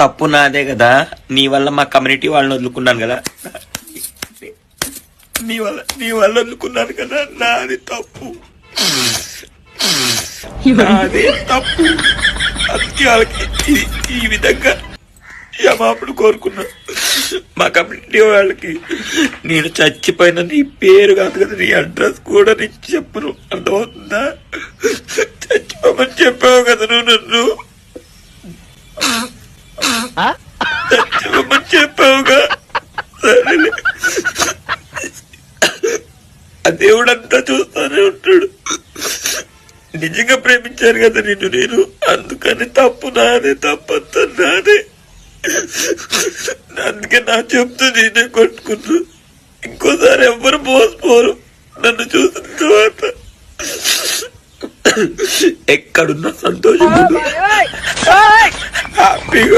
తప్పు నాదే కదా, నీ వల్ల మా కమ్యూనిటీ వాళ్ళని వదులుకున్నాను కదా, నీ వల్ల వదులుకున్నాను కదా, నాది తప్పు, నాదే తప్పు. అందుకే వాళ్ళకి ఈ విధంగా క్షమాపణ కోరుకున్నా. మా కమ్యూనిటీ వాళ్ళకి నేను చచ్చిపోయిన నీ పేరు కాదు కదా, నీ అడ్రస్ కూడా నేను చెప్పను, అర్థమవుతుందా? చచ్చిపోమని చెప్పావు కదా నువ్వు నన్ను, చచ్చిపోమని చెప్పావుగా. సరే, ఆ దేవుడంతా చూస్తానే ఉంటాడు. నిజంగా ప్రేమించారు కదా నేను, అందుకని తప్పు నాదే, తప్పంతా నాదే. అందుకే నా చెప్తూ నేనే కొట్టుకున్నా. ఇంకోసారి ఎవ్వరు మోసపోరు నన్ను చూసిన తర్వాత. ఎక్కడున్నా సంతోషంగా హ్యాపీగా